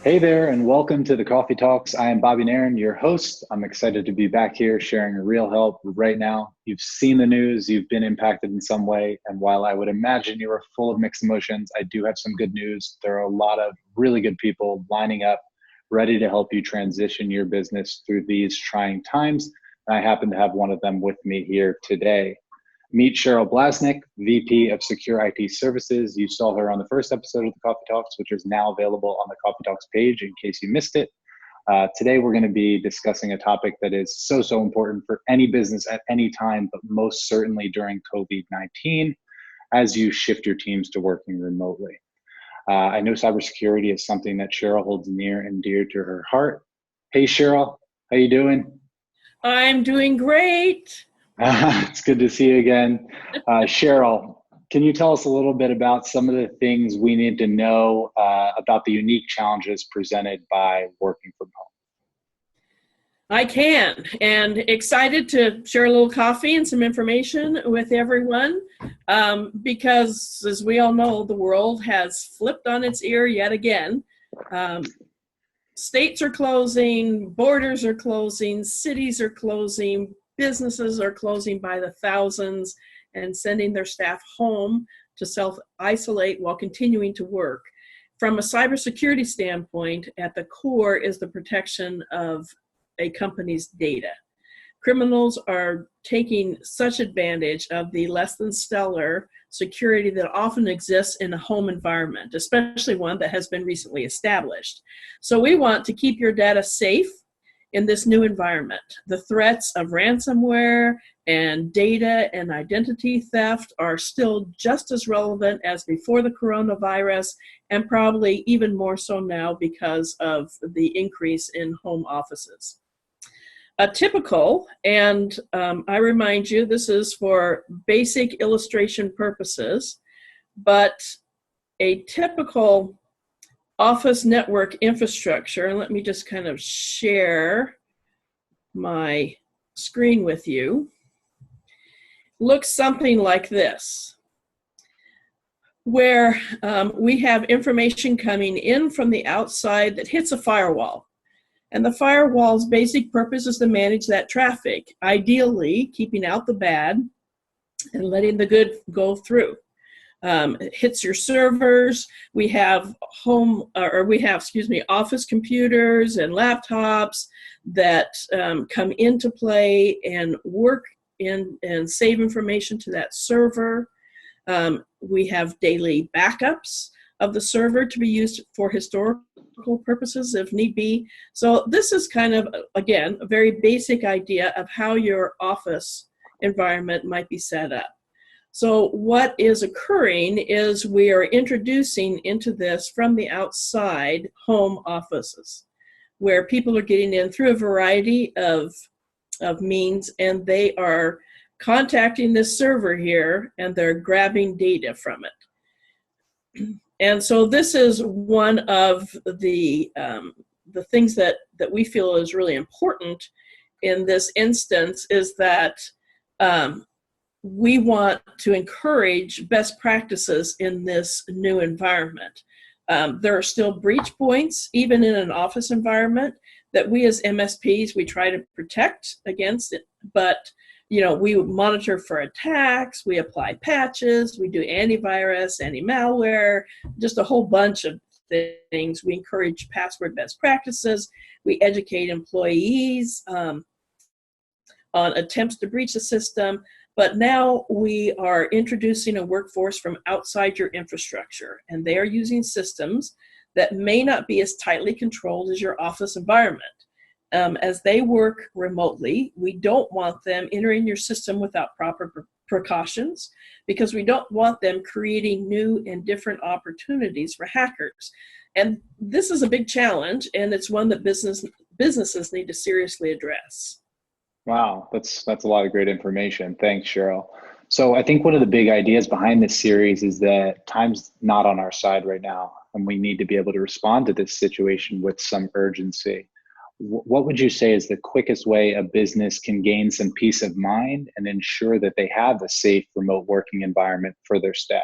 Hey there, and welcome to the Coffee Talks. I am Bobby Nairn, your host. I'm excited to be back here sharing real help right now. You've seen the news, you've been impacted in some way, and while I would imagine you are full of mixed emotions, I do have some good news. There are a lot of really good people lining up, ready to help you transition your business through these trying times. And I happen to have one of them with me here today. Meet Cheryl Blasnek, VP of Secure IT Services. You saw her on the first episode of the Coffee Talks, which is now available on the Coffee Talks page in case you missed it. Today, we're going to be discussing a topic that is so important for any business at any time, but most certainly during COVID-19, as you shift your teams to working remotely. I know cybersecurity is something that Cheryl holds near and dear to her heart. Hey, Cheryl, how you doing? I'm doing great. It's good to see you again. Cheryl, can you tell us a little bit about some of the things we need to know about the unique challenges presented by working from home? I can, and excited to share a little coffee and some information with everyone because, as we all know, the world has flipped on its ear yet again. States are closing, borders are closing, cities are closing, businesses are closing by the thousands and sending their staff home to self-isolate while continuing to work. From a cybersecurity standpoint, at the core is the protection of a company's data. Criminals are taking such advantage of the less than stellar security that often exists in a home environment, especially one that has been recently established. So we want to keep your data safe in this new environment. The threats of ransomware and data and identity theft are still just as relevant as before the coronavirus, and probably even more so now because of the increase in home offices. A typical, and I remind you, this is for basic illustration purposes, but a typical office network infrastructure, and let me just kind of share my screen with you, looks something like this, where we have information coming in from the outside that hits a firewall. And the firewall's basic purpose is to manage that traffic, ideally keeping out the bad and letting the good go through. It hits your servers. We have office computers and laptops that come into play and work in and save information to that server. We have daily backups of the server to be used for historical purposes if need be. So this is kind of, again, a very basic idea of how your office environment might be set up. So what is occurring is we are introducing into this from the outside home offices, where people are getting in through a variety of means, and they are contacting this server here and they're grabbing data from it. And so this is one of the things that we feel is really important in this instance, is that we want to encourage best practices in this new environment. There are still breach points, even in an office environment, that we as MSPs, we try to protect against it, but we monitor for attacks, we apply patches, we do antivirus, anti-malware, just a whole bunch of things. We encourage password best practices. We educate employees on attempts to breach the system. But now we are introducing a workforce from outside your infrastructure, and they are using systems that may not be as tightly controlled as your office environment. As they work remotely, we don't want them entering your system without proper precautions, because we don't want them creating new and different opportunities for hackers. And this is a big challenge, and it's one that businesses need to seriously address. Wow, that's a lot of great information. Thanks, Cheryl. So I think one of the big ideas behind this series is that time's not on our side right now, and we need to be able to respond to this situation with some urgency. What would you say is the quickest way a business can gain some peace of mind and ensure that they have a safe remote working environment for their staff?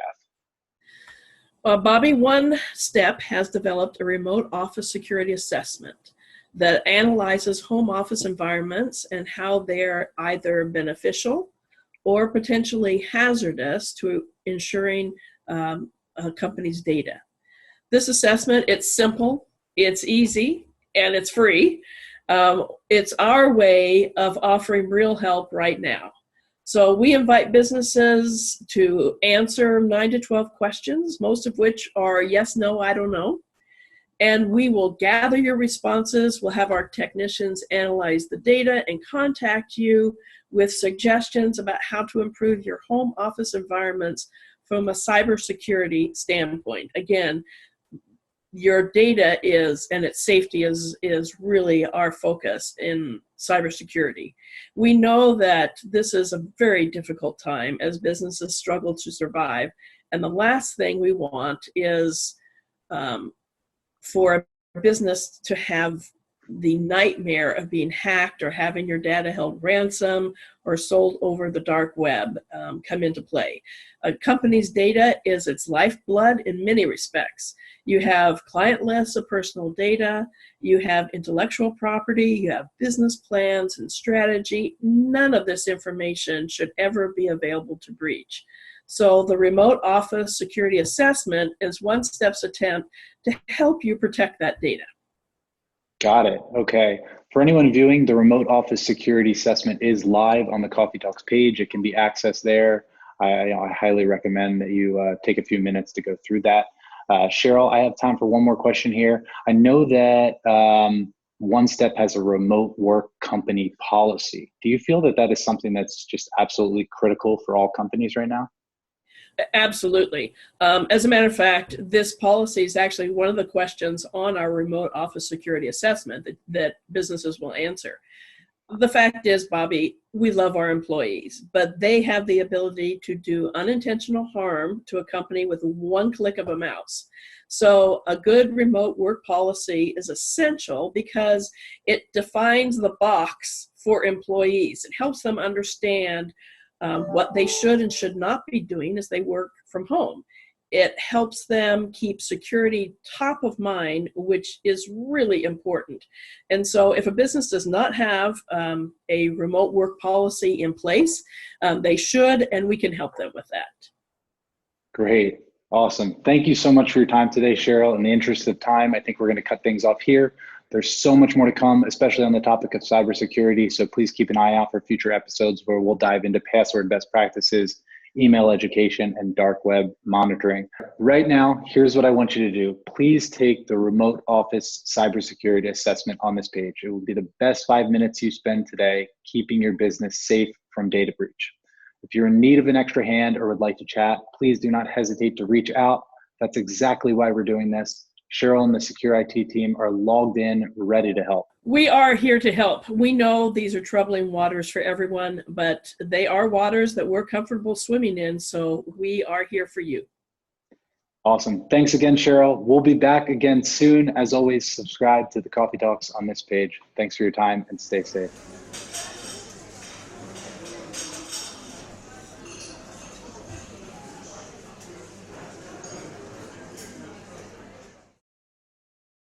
Bobby, One Step has developed a remote office security assessment that analyzes home office environments and how they're either beneficial or potentially hazardous to ensuring a company's data. This assessment, it's simple, it's easy, and it's free. It's our way of offering real help right now. So we invite businesses to answer 9 to 12 questions, most of which are yes, no, I don't know. And we will gather your responses. We'll have our technicians analyze the data and contact you with suggestions about how to improve your home office environments from a cybersecurity standpoint. Again, your data and its safety is really our focus in cybersecurity. We know that this is a very difficult time as businesses struggle to survive. And the last thing we want is for a business to have the nightmare of being hacked or having your data held ransom or sold over the dark web come into play. A company's data is its lifeblood in many respects. You have client lists of personal data, you have intellectual property, you have business plans and strategy. None of this information should ever be available to breach. So the Remote Office Security Assessment is One Step's attempt to help you protect that data. Got it. Okay. For anyone viewing, the Remote Office Security Assessment is live on the Coffee Talks page. It can be accessed there. I highly recommend that you take a few minutes to go through that. Cheryl, I have time for one more question here. I know that One Step has a remote work company policy. Do you feel that that is something that's just absolutely critical for all companies right now? Absolutely. As a matter of fact, this policy is actually one of the questions on our Remote Office Security Assessment that businesses will answer. The fact is, Bobby, we love our employees, but they have the ability to do unintentional harm to a company with one click of a mouse. So a good remote work policy is essential because it defines the box for employees. It helps them understand what they should and should not be doing as they work from home. It helps them keep security top of mind, which is really important. And so if a business does not have a remote work policy in place, they should, and we can help them with that. Great. Awesome. Thank you so much for your time today, Cheryl. In the interest of time, I think we're going to cut things off here. There's so much more to come, especially on the topic of cybersecurity. So please keep an eye out for future episodes where we'll dive into password best practices, email education, and dark web monitoring. Right now, here's what I want you to do. Please take the Remote Office Cybersecurity Assessment on this page. It will be the best 5 minutes you spend today keeping your business safe from data breach. If you're in need of an extra hand or would like to chat, please do not hesitate to reach out. That's exactly why we're doing this. Cheryl and the Secure IT team are logged in, ready to help. We are here to help. We know these are troubling waters for everyone, but they are waters that we're comfortable swimming in, so we are here for you. Awesome. Thanks again, Cheryl. We'll be back again soon. As always, subscribe to the Coffee Talks on this page. Thanks for your time and stay safe.